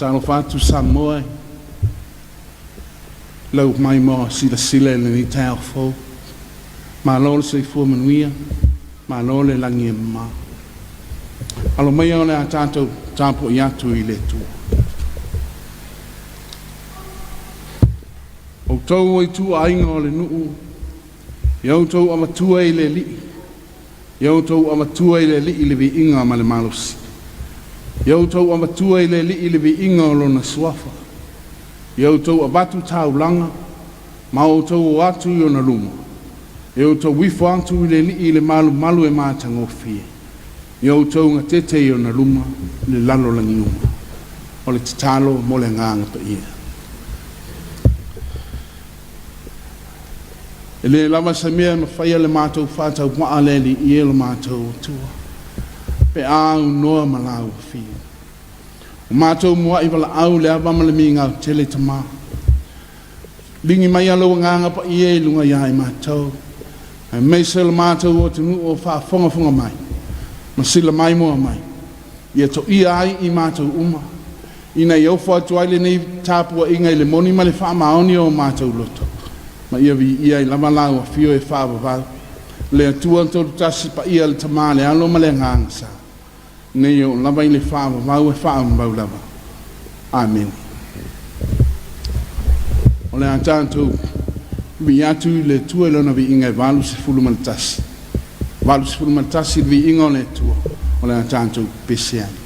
Talo fatu Samoa. Lau mai mo sila sila ni Taeao fo. Ma lo se fu manuia. Ma lo le langi ma. Alo mai ole a tātou Tapua'iga i le tu. O tau i tu ainga o le nuu. Iau tau amatua i le li. Iau tau amatua i le li i le vi inga ma le malosi. Iau tau amatua i le li i le vi inga o lona suafa. Iau tau abatu tau langa. Ma o tau o atu i o na luma. Iau tau wifo atu i le li i le malu malu e mātanga o fie. Iau tau ngā tete i o na luma le lalo langi uma. O le titalo mo le nganga pa ia. E le lama sa mea ma whaia le mātou whātau maa le li i e le mātou tua. Pe au noa malau fia. O mātou mua i wala au le awama le mi ngau tele tama. Lingi mai alo nganga pa i e lunga iai mātou. Ai meisa le mātou o tunu o wha fonga mai. Ma sila mai mua mai. Ia to i ai i mātou uma. Ina i au whātu ai le nei Tapua'iga i le moni ma le wha maoni o mātou loto. Ma ia vi ia i lama lau a fio e whaavavau. Le atua tolu tasi pa ia le tamale alo ma le nganga sa. Nei o lama i le whaavavau e whaavavau lava. Amen. O le atantou vi atu le tua i lona vi inga e valu se fulu maltasi. Valu se fulu maltasi vi inga o le tua. O le atantou pesiani.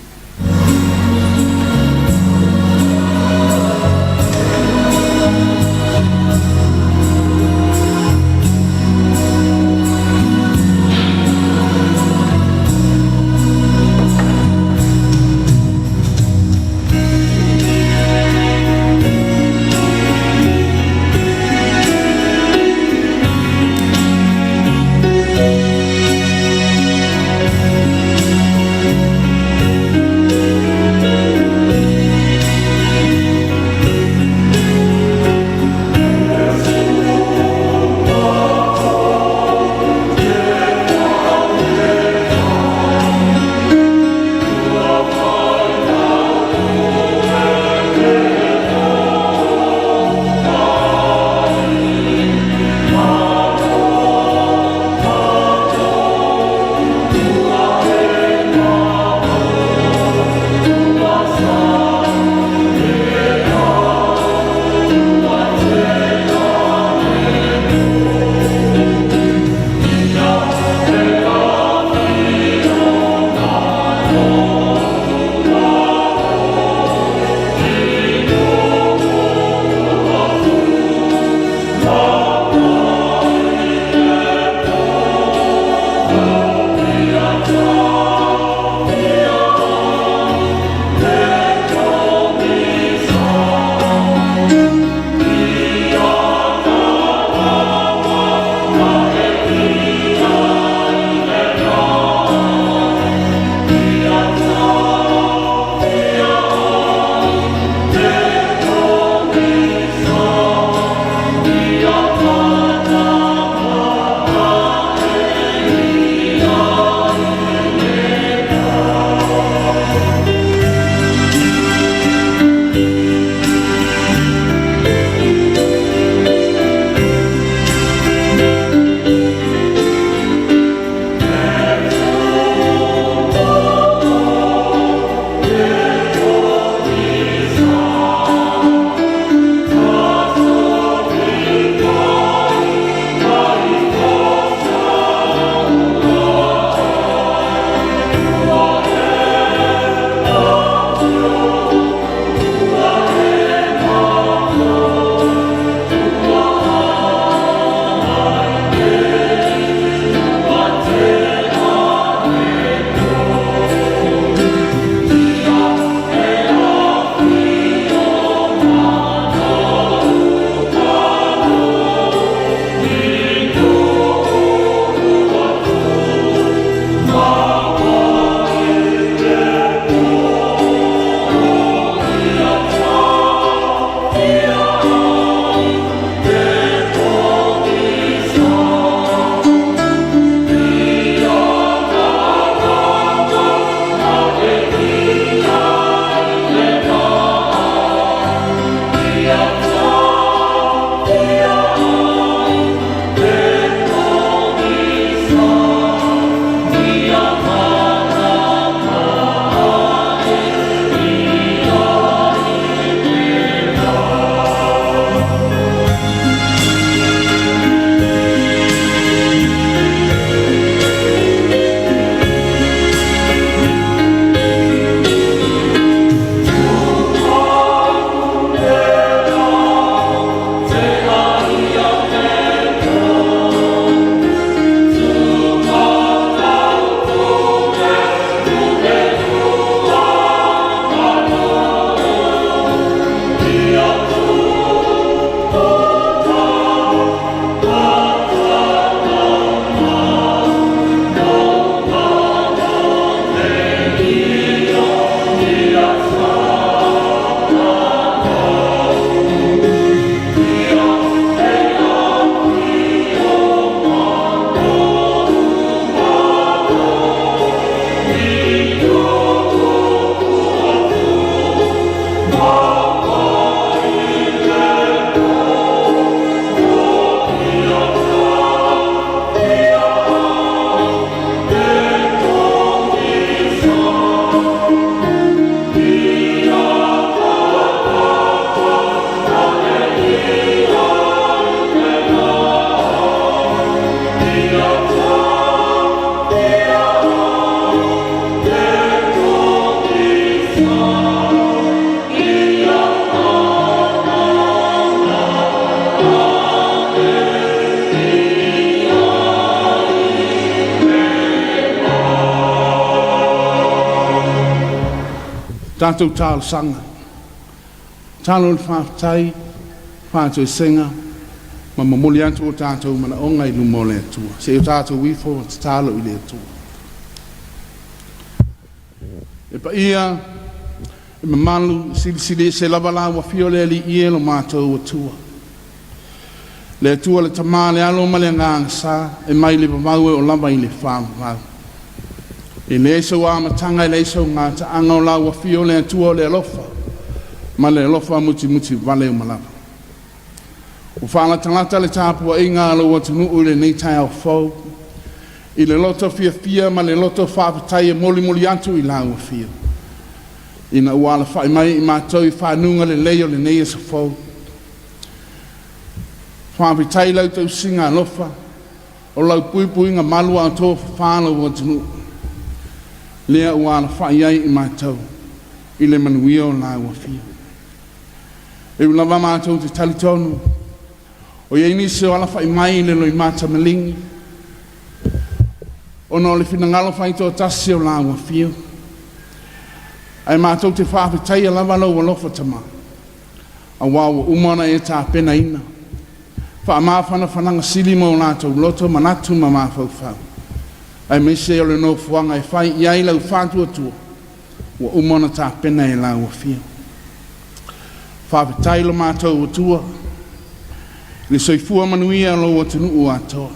tātou tālo sanga. Tālo le whāwhitai, whātou senga, ma mamuli atu o tātou mana onga I lumo le atua. Se o tātou wifo o tālo I le atua. E pa ia, e mamalu, sili se lavala wa fio le ali ie lo mātou atua. Le atua le tamā le alo ma le ngāng sā, e mai le pamau e o lava I le whāmau. E le eso wa matanga e le eso ngā ta anga o la wa fio le atua o le alofa, ma le alofa muti vale o malava. O whaala tangata le Tapua'iga alo wa tunu le nei Taeao fau, I le loto fia ma le loto whaapatai e moli atu I la wa fio. Ina uala whai mai I mātou I whanunga le leo le nei esa fau. Whaapatai lau tau singa alofa, o lau puipuinga malua o tō whaala wa tunu. Lea uala whai ai I mātou, I le manuia o la wa fio. E ulawa mātou te talitonu, o iei nisi o ala whai mai le loi māta malingi, o no le whina ngalo whai tō tasi o la wa fio. Ai mātou te whaapitai a lawa lau alofa tama, a wawa umana e tā pena ina, wha mawhana whananga sili mo nātou loto manatu ma mawhau. Ai mese o le no fuanga e whai iai lau whātua tua, wa umana tā pena e la wa fio. Whaapitai lo mātou o tua, le soifua manuia lo o tunu o atoa.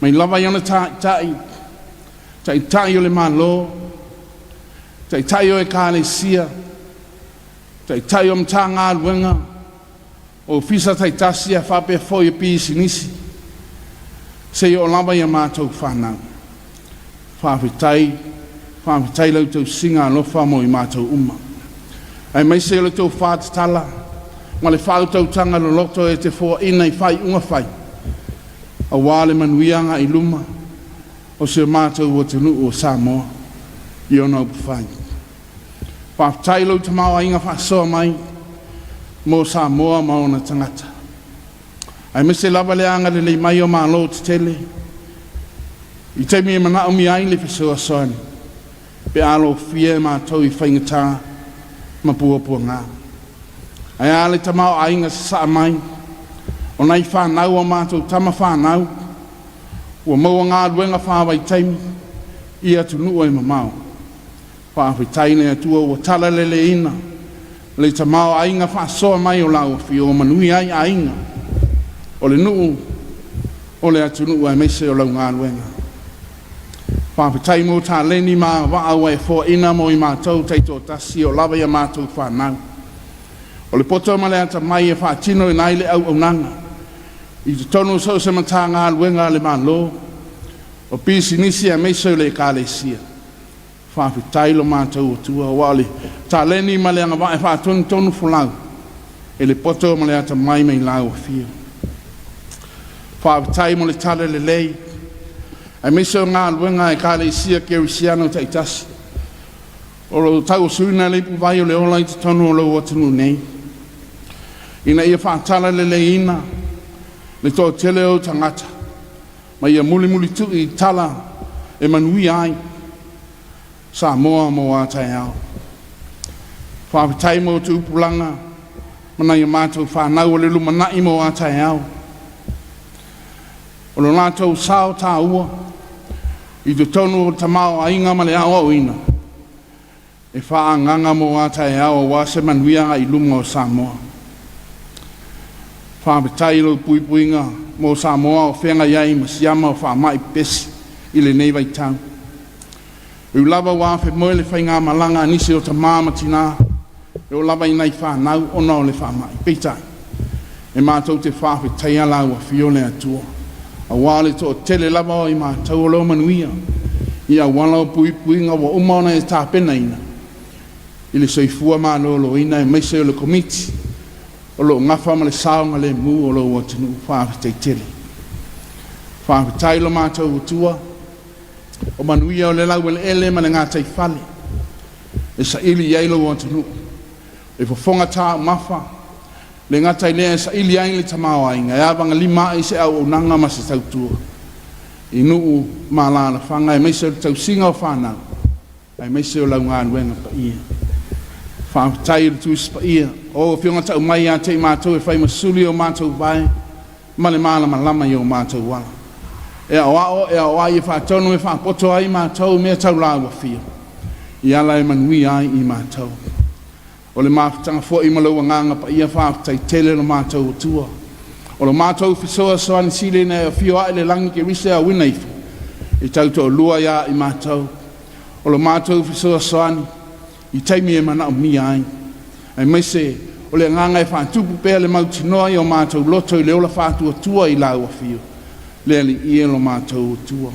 Mai lava iana tai o le malo, tai o e kālesia, tai o mta ngā luenga, o fisa tai tasi a whape foi e pisi nisi. Se o lava ia mātou whanau. Whaapitai lau tau singa alofa mo I mātou uma. Ai mai se le tau whātatala, ma le whāutau tanga lo loto e te fōa ina I whai unga whai. A wāle manuianga I luma, o se mātou o tunu o Samoa, I ona upu whai. Whaapitai lau tamau a inga whaasoa mai, mo Samoa ma ona tangata. Ai me se lava le anga le mai o mālo te tele, I te mi e mana o mi ai le whesoa soani, pe alo fia mātou I whaingatā, ma pua ngā. Ai ale tamau a inga sa mai, o nei whanau o mātou tama whanau, ua maua ngā luenga whāwai taimi, I atu nua I mamau. Whaapitai ne atua ua tala lele ina, le tamau a inga whaasoa mai o lau fio, o manui ai a inga, o le nuu, o le atu nua e mese o lau ngā luenga. Whaapitai mo tā leni mā waa e fō ina mo I mātou teito tasi o lawa ia mātou whanau. O le poto ma le ata mai e whaatino I nai le au nanga. I te tonu sau se mata ngā luenga le mālo. O pisi nisi a meiso le kālesia. Whaapitai lo mātou o tua o wale. Tā leni ma le anga wa e whaatonu fulau. E le poto ma le ata mai mei lau a fio. Whaapitai mo le tale le lei. Ai meso ngā luenga e kālesia kerisiano te itasi. O lo tau suina le pu vai o le ola I te tonu o lo atunu nei. Ina ia whaatala le ina, le tō tele o tangata. Ma ia muli tu I tala e manui ai. Samoa mo a Taeao. Whaapitai mo tu upulanga, mana ia mātou whanau o le lumanai mo a Taeao. O lo nātou sao tā ua, I te tonu o tamau a inga ma le awa o ina. E wha nganga mo a Taeao wa se manuianga I lunga o Samoa. Whaapitai lo puipuinga mo Samoa o whenga iai ma siama o wha mai pesi I le nei vai tau. E ulava wa whe moe le whainga malanga nisi o tamama tina. E o lava I nei whanau o nao le wha mai peitai. E mātou te whaapitai ala ua fio le atua. A wale to tele lava o I mātou o lo manuia. Ia wala o puipuinga wa umana e tā pena ina. I le soifua mā lo ina e meise o le komiti. O lo ngafa ma le saonga le mu o lo watinu whaapitai tele. Whaapitai lo mātou o tua. O manuia o le lau ele ma le ngātai whale. E sa ili iai lo watinu. E fofonga tā mafa. Le ngatai lea sa ili ai le tamau ainga. E awanga lima I se au o nanga ma se tautua. I nuu mā lana whanga e meise o tau singa o whanau. E meise o lau ngā nuenga pa ia. whaatai tu spaia, o whiunga tau mai a te mātou e whai masuli o mātou vai, male mālama lama i o mātou wala. E awa i whaatonu e whaapoto ai mātou mea tau lawa whio. I ala e manui ai i mātou. O le māwhitanga fo i malau nganga pa ia whaatai tele no mātou o tua. O le mātou whisoa soani sile na e whio ai le langi ke rise a winaifu. I tau to lua ia i mātou. O le mātou whisoa soani i taimi e mana o mi ai. Ai mai se o le nganga e whaatupu pēr le mautinoa i o mātou loto i le ola whaatua tua i laua whio. Le ali i e lo mātou o tua.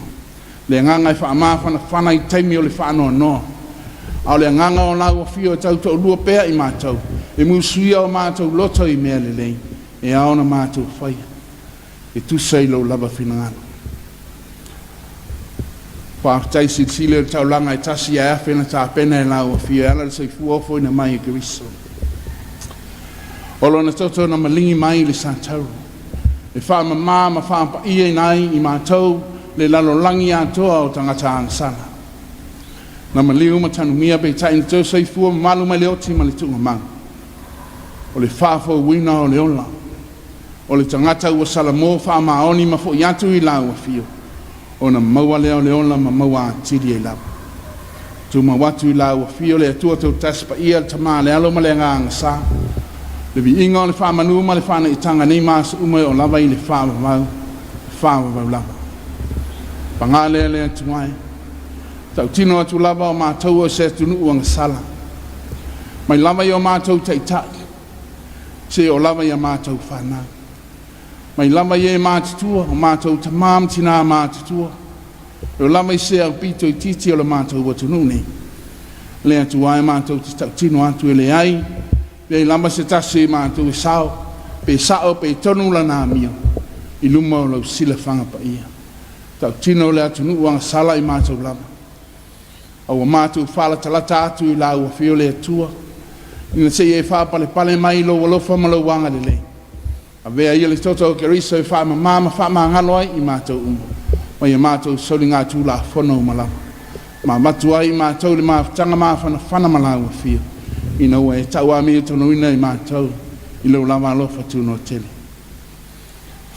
Le nganga e whaamāwhana whana i taimi o le whaanoa noa. Au le nganga o laua whio e tau to lua pēr i mātou. E musuia o mātou loto i mea le lei. E aona mātou whaia. E tusai lo lava whinangana. Whaatai sile o tau langa e tasi a awhena tā pena e laua whio. E ala le saifu ofo ina mai e Keriso. Olo na toto na malingi mai le sātau. E wha ma wha pa ia nai i mātou le lalo langi atoa o tangata angsana. Na maliu matanu mia pe taini tau saifua malu mai le oti ma le tunga mang. O le whafo wina o le ola. O le tangata ua salamo wha maoni ma fo iatu i laua whio. O na maua leo le ola ma maua atiri e lau. Tu ma watu i laua whio le atua tau taspa ia tama le alo ma le ngangasa. Le vi inga o le wha manu ma le whana i tanga nei maasa umai o lava i le wha wau lava. Pangale le atuai. Tau tino atu lava o mātou o se tunu uanga sala. Mai lava i o mātou teitai. Se o lava i a mātou whanau. Mai lava i e mātutua o mātou tamam tina mātutua. O lava i se au pito i titi o le mātou o tunu nei. Le atuai mātou te tau tino atu e le ai. Le lama se tasi mātou e sao. Pe sao pe tonu la nā mio. I luma o lau sila whanga pa ia. Tau tino le atu nuuanga sala i mātou lama. Aua mātou whala talata atu i lau a whio le atua. Ina se e wha pale mai lo walofa ma lo wanga le lei. A vea ia le toto o Keriso e wha ma ngalo ai i mātou umu. Mai a mātou soli ngā tū la whono malama. Ma matu ai i mātou le māwhtanga whana malau a whio. Ina ua e tau a mea tono ina i mātou i lau lava alofa tūno tele.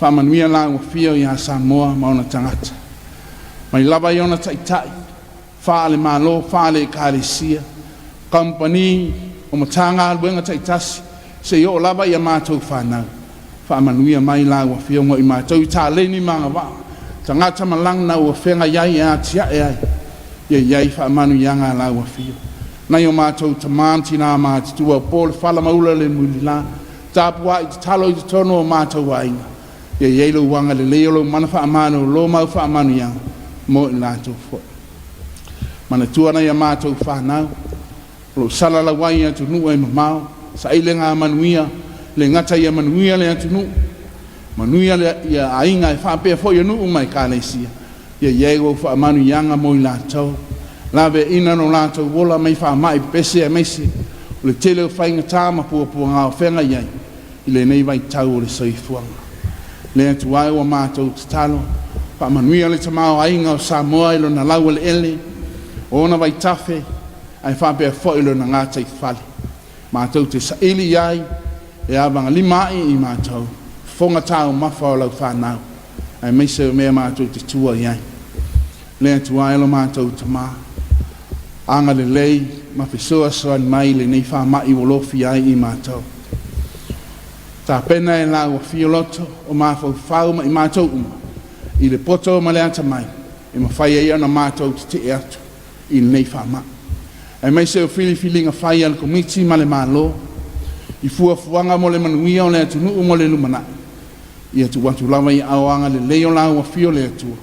Whamanuia lau a whio i a Samoa mauna tangata. Mai lava i ona taitai. Whaale malo, whaale kāresia. Company o matanga albuenga taitasi. Se i o lava i a mātou whanau. Whamanuia mai lau a whio mo i mātou i tā leni mga wā. Tangata malang na ua whenga iai e a tia e ai. Iai whamanu ianga lau a whio. Nai o mātou tamam tina mātutua po le whala maula le mulila. Tāpua i te talo i te tono o mātou a inga. Ia ielo wanga le leolo mana wha amano lo mau wha amanu ianga. Mo i lātou fo. Mana tua nei a mātou whanau. Lo salala wai atu nu e mamau. Sa ile ngā manuia. Le ngata ia manuia le atu nu. Manuia le ia a inga e whapea fo ia nu umai kālesia. Ia iego wha amanu ianga mo i lātou. Lawe ina no lātou wola mai wha mai pese e meise. O le tele o whainga tāma pua ngā o whenga iai. I le nei vai tau o le soifuanga. Le atu ai o mātou te talo. Wha manuia le tamao ainga o Samoa ilo na lau le ele. O na vai tafe. Ai whapea fo ilo na ngātai whale. Mātou te saili iai. E awanga limai i mātou. Fonga tāo mawha o lau whanau. Ai meise o mea mātou te tua iai. Le atu ai lo mātou tamaa. Anga le lei, ma whisua soan mai le nei wha mai wolofi ai i mātou. Tā pena e lau a whioloto o māwhau whau ma i mātou uma. I le poto ma le ata mai, e ma whai e ana mātou te te atu i le nei wha mai. E mai se o whilinga whai al komiti ma le mālo, i fuanga mo le manuia o le atu nuu mo le lumana. I atu watu lawa i awanga le leo lau a whio le atua,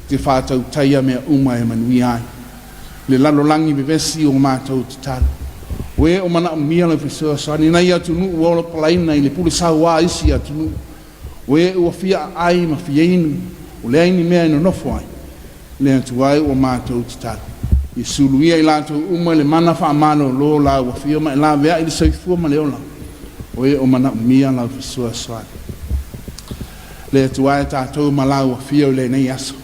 te whātau taia mea uma e manuia ai. Le lalo langi bevesi o mātou te talo. Oe o mana o mia le whisua sani nei atu nu uola palaina i le pule saua isi atu nu. Oe ua fia ai ma fia inu. O le aini mea ino nofo ai. Le atu ai o mātou te talo. I suluia i lātou uma le mana wha amano lo la ua fia ma i la vea i le soifua ma le ola. Oe o mana o mia la whisua sani. Le atu ai tātou ma la ua fia o le nei aso.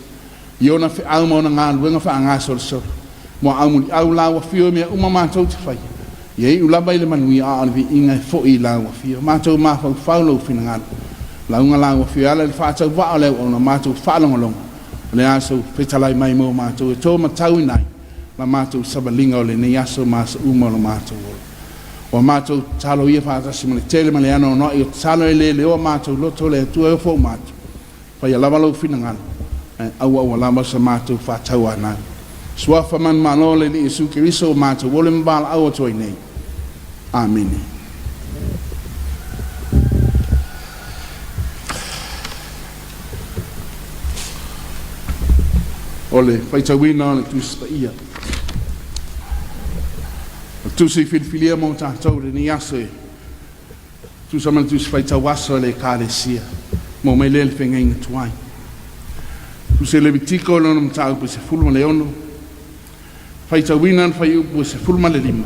I ona fi au mauna ngā luenga wha ngā sol sol. Mo au muli au la wa fio mea uma mātou te whai. Ye ulaba ile manui a vi inga fo I la wa fi ma to ma fa lo fi nga la nga la wa fi ala fa ta va le ona ma to fa long le aso fetalai mai mo ma to ma tau nai la ma to sabalinga o le ne aso ma so uma lo ma to o ma to talo ia fa ta simile tele ma le ano no I talo le o ma to lo to le tu e fo ma to fa ya lava lo fi nga au la ma sa ma to fa tau ana sua fa man ma no le Yesu Kristo ma to wo le mbal au to nei amen. Ole fai tawina le tu ia tu se filia mo ta tau le ni ase tu sama tu fai tawaso le kalesia mo me le fenga in tuai tu se le bitiko lo no ta se fulma le ono fai tawina fai u se fulma le lima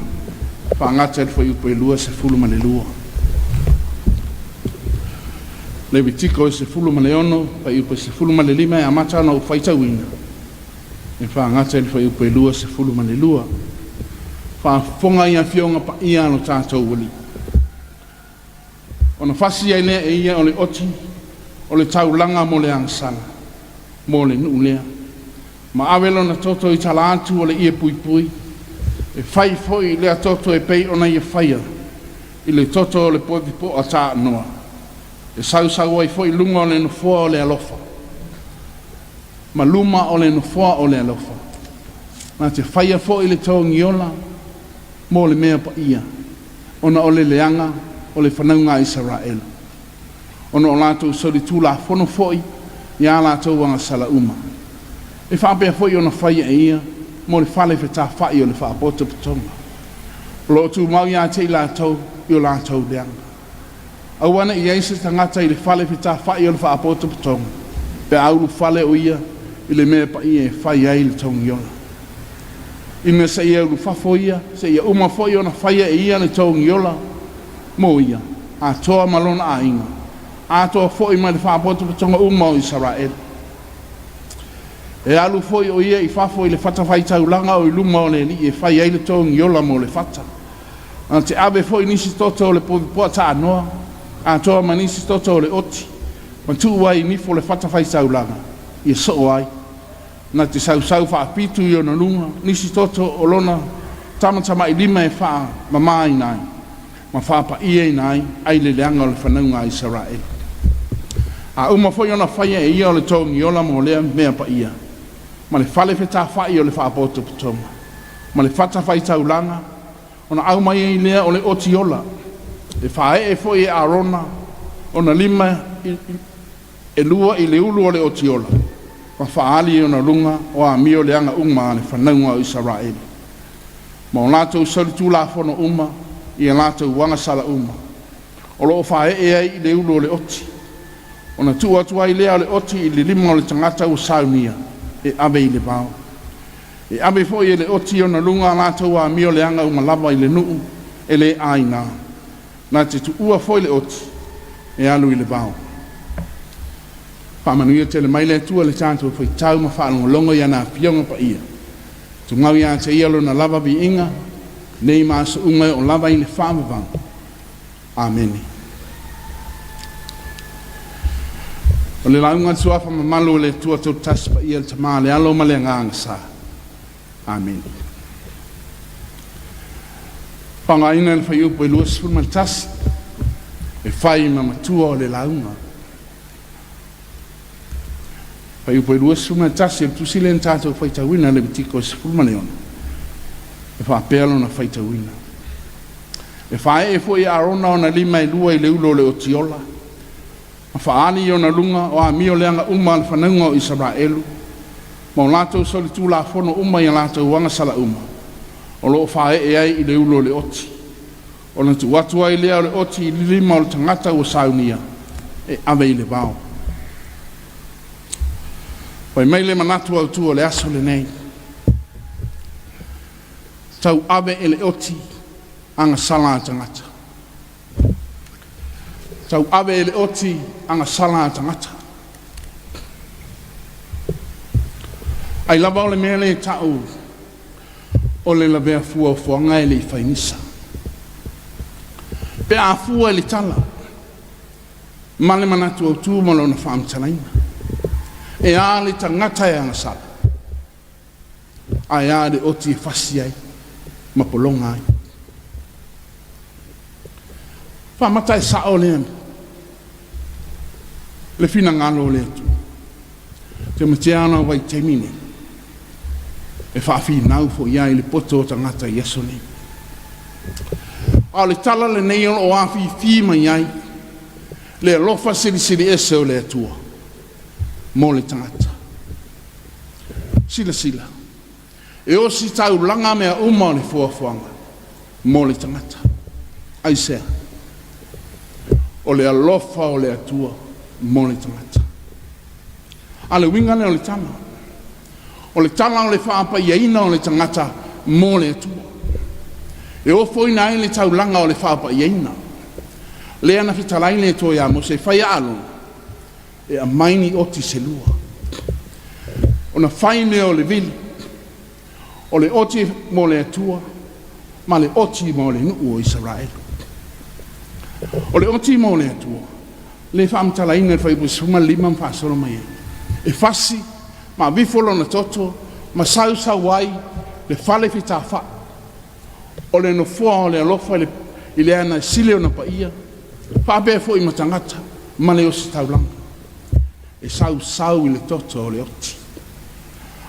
fa ngata fai u pe lua se fulma le lua le bitiko se fulma le ono fai u se fulma le lima e amata no fai tawina e fa ngata il fai upe lua se fulu mane lua fa fonga ia fionga pa ia no tātou wali ona fasi ai lea e ia o le oti o le taulanga mo le angsana mo le nuulea ma awelo na toto I tala atu o le ia pui pui e fai foi lea toto e pei ona ia faia I le toto o le poi po a tā noa e sau ai foi lunga o le nufua o le alofa ma luma o le nofoa o le alofa ma te faia fo I le tōngiola mo le mea pa ia ona o le leanga o le whanaunga Israel ona o lātou sori tūla whono foi ia lātou wanga sala uma e whapea foi ona faia e ia mo le whale whetā whai o le whaapota patonga lo tu mau ia te I lātou I o lātou leanga awana I eise tangata I le whale whetā whai o le whaapota patonga pe auru whale o ia I le mea pa ia e whai ai le tōngiola. Ina se ia uru whafo ia, se ia uma fo ia na whaia e ia le tōngiola, mo ia, a toa malona a inga. A toa fo I mai le whaapoto patonga uma o Israel. E alu fo I o ia I whafo I le whatawhai taulanga o I luma o le li e whai ai le tōngiola mo le whata. A te abe fo I nisi toto o le poa ta anoa, a toa ma nisi toto o le oti, ma tu wai nifo le whatawhai taulanga. Ia so ai na te sau whaapitu I ona lunga nisi toto o lona tamatama I lima e wha mamai nai ma whaapa I nai ai le leanga o le whanaunga Israel a uma foi ona whaia e ia o le tōngiola mo lea mea pa ia ma le whale whetā whai o le whaapoto putonga ma le whatawhai taulanga ona au mai e lea o le otiola e whae e foi e arona ona lima e lua I le ulu o le otiola ma whaali ona lunga o a mio leanga uma le whanaunga o Israel. Ma o lātou soritu la whono uma I a lātou wanga sala uma. O loo whae e ai I le ulu o le oti. Ona tu atua I lea o le oti I le lima o le tangata o saunia e abe I le bao. E abe fo I le oti ona lunga lātou a mio leanga uma lava I le nuu e le aina. Nā te tu ua fo I le oti e alu I le bao. Pamanuia tele mai le tua le tātou fai tau ma whaalongolongo ia nā pionga pa ia. Tu ngau ia te ialo na lava bi inga, nei maasa ungai o lava I le whaamavang. Amen. O le launga tuafa ma malu le tua tau tas pa ia le tamā le alo ma le ngānga sa. Amen. Panga ina le whai upo I luas fulma tas, e whai ma matua o le launga. Pai upo I lua suma tasi tu sile tātou whai tawina le bitiko se fulma leona. E whaapelo na whai tawina. E whae e fwoi arona o na lima I lua I le ulo le otiola. Ma whaani o na lunga o a mio leanga uma le whanaunga o Israelu. Ma o lātou soli tū la whono uma I lātou wanga sala uma. O loo whae e ai I le ulo le oti. O na tu watua I lea o le oti I lima o le tangata o saunia. E ave I le vao. Pai mai le manatu au tua le aso le nei. Tau abe e le oti anga sala tangata. Tau abe e le oti anga sala tangata. Ai lava o le mea le tau o le lavea fua o fuanga e le I whainisa. pe a fua le tala male manatu o tu mo lona whaamtalaina e a le tangata e anga sala ai a le oti e fasi ai ma polonga ai whamata e sao le ame le fina ngalo le tu te matiana wai temine e whaafi nau fo iai le poto o tangata i Yesu ni a le tala le nei o afi fi mai ai le lofa siri ese o le atua mo le tangata sila e o si tau langa mea uma o le fuafuanga mo le tangata ai sea o le alofa o le atua mo le tangata a le winga le o le tala o le whaapa iaina o le tangata mo le atua e o foina ai le tau langa o le whaapa iaina le ana fitalai le to ya mo se fai alo e a maini oti se lua ona fai le o le vili o le oti mo le atua ma le oti mo le nuu o Israel o le oti mo le atua le whaamtalai le fai busuma lima mwhasoro mai e fasi ma vifolo na toto ma sausa wai le fale fitafa o le no fua o le alofa i le ana sile o na paia whaapea fo i matangata ma le o si taulanga e sau i le toto o le oti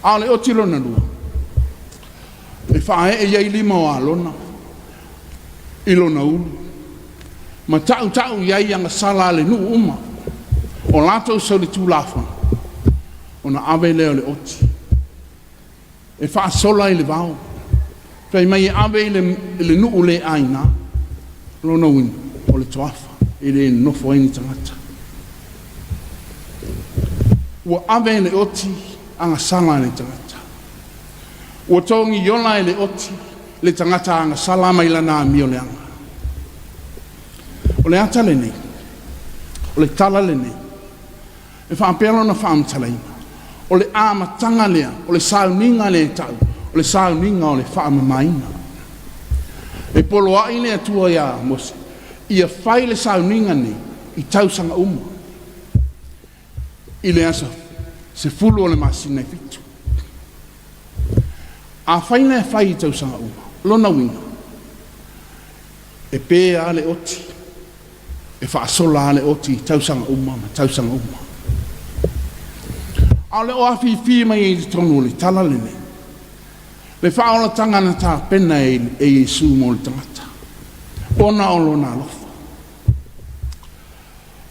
a le oti lona lua e whae e iei lima o alona i lona ulu ma tau iei anga sala le nuu uma o lato sau le tūlafona o na ave leo le oti e wha sola i le vau pei mai ave le nuu le aina lona winu o le toafa i le nofo eni tangata ua ave le oti anga sala le tangata ua tongi yola le oti le tangata anga sala mai lana amio le anga o le ata le nei o le tala le nei e wha apelo na wha amtalaina o le amatanga lea o le sauninga le tau o le sauninga o le wha amamaina e polo ai le atua ia mose ia whai le sauninga nei i tausanga uma i le asa se fulu o le masina i fitu a whaina e whai i tausanga uma lona winga e pēa le oti e whaasola le oti i tausanga uma ma tausanga uma a le o afi mai i tonu le tala le nei le whaola tanga na tā pena e Yesu mo le tangata ona o lona alofa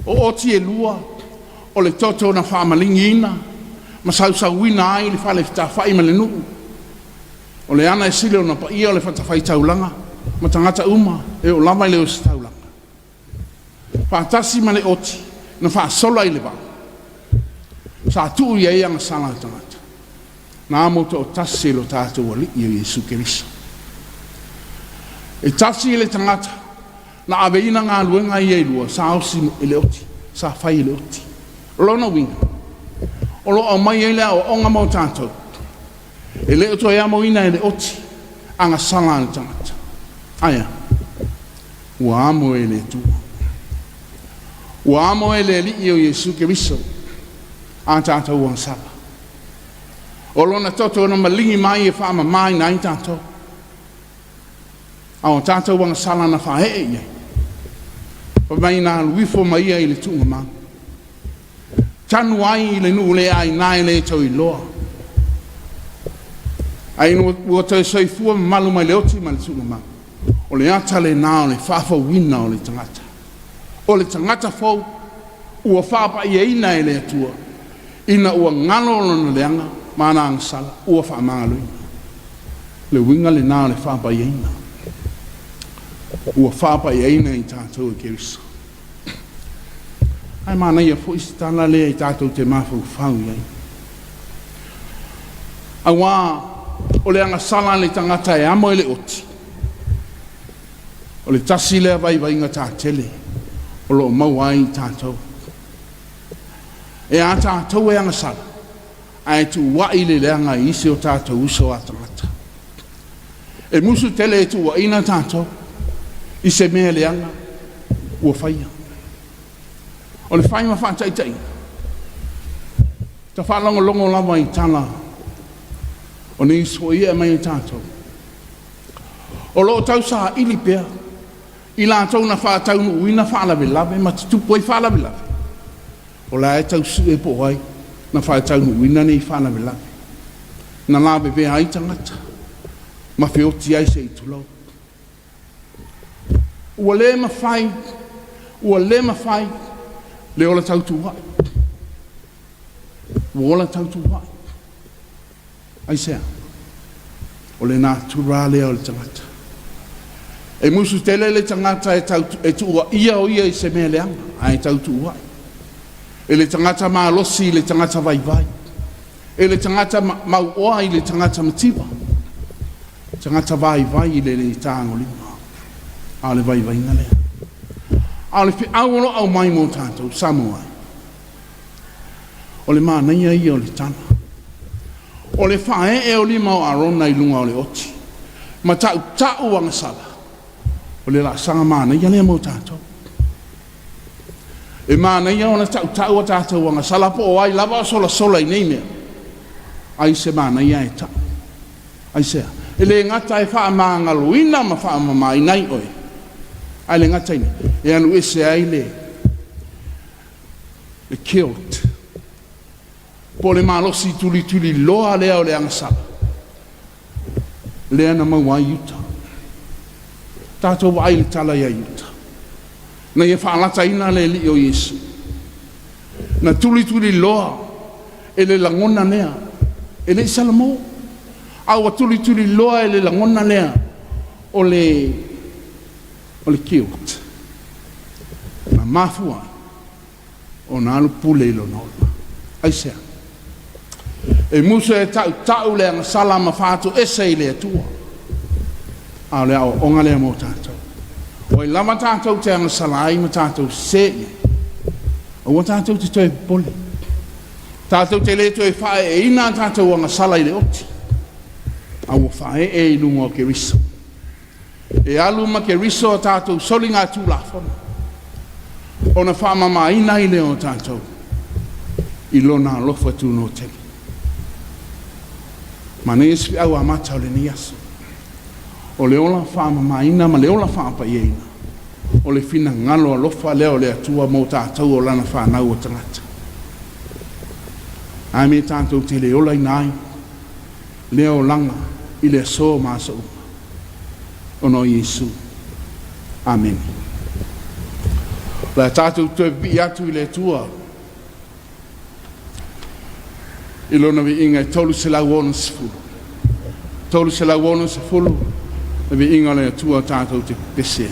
o oti e lua o le toto na whaamalingi ina ma sausauina ai le whale fita whai ma le nuu o le ana e sile o na pa ia o le whatawhai taulanga ma tangata uma e o lama i le o si taulanga whaatasi ma le oti na whaasola i le wau sa tuu ia ia ngasala tangata na amoto o tasi lo tātou wali i o Yesu Keriso e tasi i le tangata na aveina ngā luenga i eilua sa ausi i le oti sa whai i le oti lona winga o lo o mai eile o onga mau tātou e le oto e amo ina i le oti anga sala le tangata aia ua amo e le tua ua amo e le li i o Yesu Keriso a tātou ang sala o lona toto na malingi mai e whaama mai na i tātou a o tātou ang sala na whae e iei pa mai nā luifo mai i le tunga mau tanu ai i le nuu le ai nai le tau i loa ai ua tau soifua malu mai le oti mai le tunga mau o le ata le nā o le whaafa wina o le tangata fau ua whaapa i eina e le atua ina ua ngalo lona leanga mana ang sala ua whaamangaloina le winga le nā le whaapa i eina ua whaapa i eina i tātou e Keriso ai mana ia fo isi tala lea i tātou te mawhau whau i eina a wā o le anga sala le tangata e amo e le oti o le tasi lea vai inga tā tele o lo mau ai tātou e a tātou e anga sala ai tu wai le leanga i isi o tātou uso a tangata e musu tele e tu wa ina tātou i se mea leanga ua whaia. O le whai ma whātaitai. Ta whālongo longo lava I tala. O ni so ia mai tātou. O lo tau sa ili pea. I la tau na whātau nu uina whālawe lawe. Ma tupu ai whālawe lawe. O la e tau su e po ai. Na whātau nu uina nei whālawe lawe. Na lawe vea ai tangata. Ma whioti ai se I tulau. Ua le ma whai. Ua le ma whai. Le ola tau tu wai. Ua ola tau tu wai. Ai sea. O le nā tura lea o le tangata. E musu tele le tangata e tua ia o ia I se mea leanga. Ai tau tu wai. E le tangata maa losi le tangata vai vai. E le tangata mau oa I le tangata matiwa. Tangata vai vai I le tāngo lima. A le vai vai na lea. A le fi auolo au mai mo tātou Samoa. O le maa naia I o le tana. O le whae e o lima o arona I lunga o le oti. Ma tau anga sala. O le la sanga maa naia lea mo tātou. E maa naia o na tau a tātou anga sala po o ai lava sola I nei mea. Ai se maa naia e tau. Ai sea. E le ngata e wha maa ngaluina ma wha maa I nai oi. Ai le ngata ina. E anu ese ai le killed. Po le malosi tuli loa lea o le angasala. Lea na maua Utah. Tātou wai le tala ia Utah. Na ia whaalata ina le li o Yesu. Na tuli loa e le langona lea. E le salamo. Awa tuli loa e le langona lea o le killed. Na mafua o na alu pule ilo nola. Ai sea. E musa e tau le anga sala ma whātu ese I le atua. A le au onga lea mo tātou. O I lama tātou te anga sala ai ma tātou se ia. O wa tātou te toi poli. Tātou te le toi whae e ina tātou anga sala I le oti. A wa whae e I lunga o ke riso. E alu ma ke riso tātou soli ngā tū la whona. O na whaamama ina I leo tātou. I lona alofa tu no temi. Ma ne espi au amata o le ni aso. O le ola whaamama ina ma le ola whaapa ieina. O le fina ngalo alofa leo le atua mo tātou o lana whanau o tangata. Ai me tātou te le ola inai. Leo langa I le so masa uma. O no Yesu. Amen. La tātou te bi atu I le tua. I lona vi inga tolu se lau ona se fulu. Tolu se lau ona se fulu. Na vi inga le tua tātou te pese.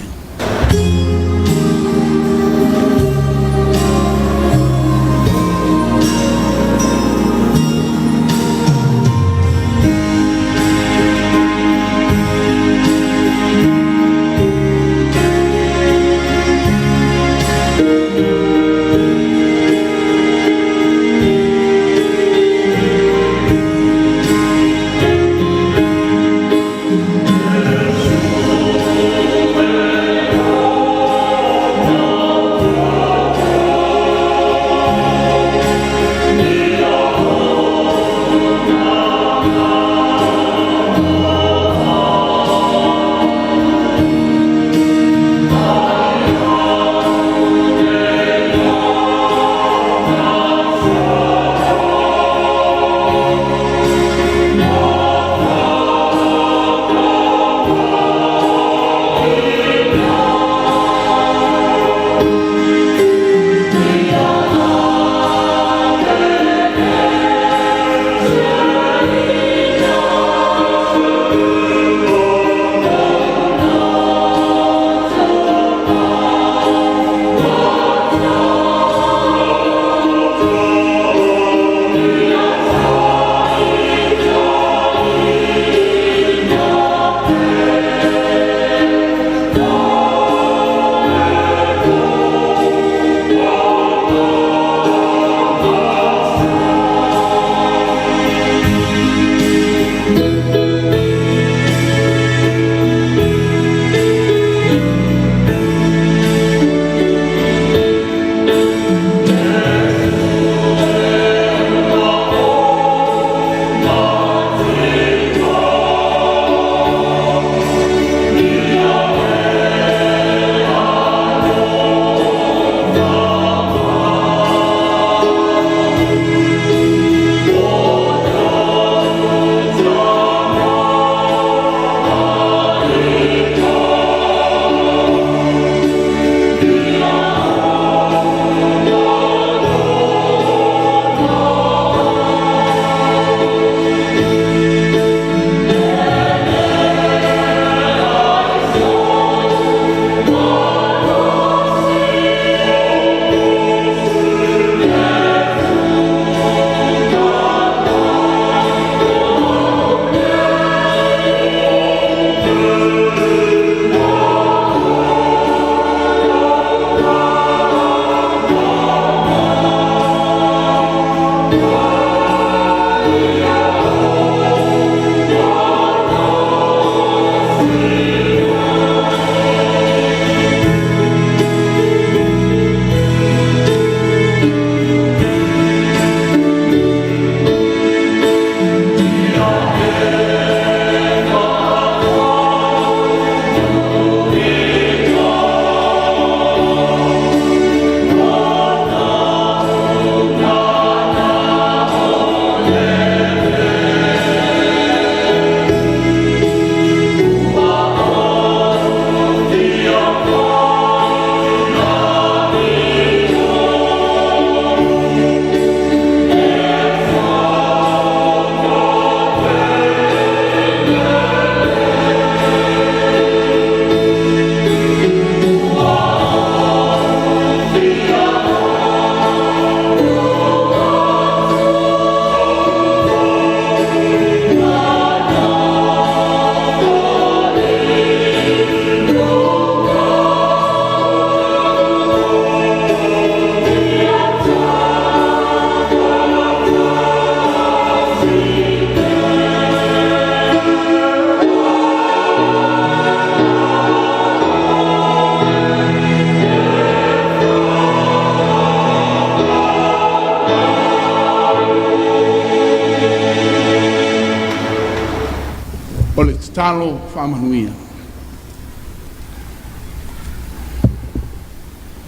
talo whamanuia.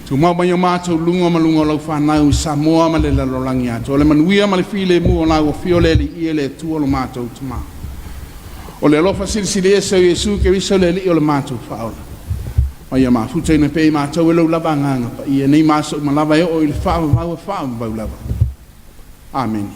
Tu mau banyo mātou lunga malunga lau whanau Samoa ma le lalolangi atu. O le manuia ma le while mu o lau o fiole li ie le tua lo mātou tuma. O le alofa sirisiri e sau Yesu ke riso le li o le mātou whaola. O ia maa futa ina pei mātou e lau lava nganga pa ia nei mātou ma lava e o i le whao bau lava. Amen.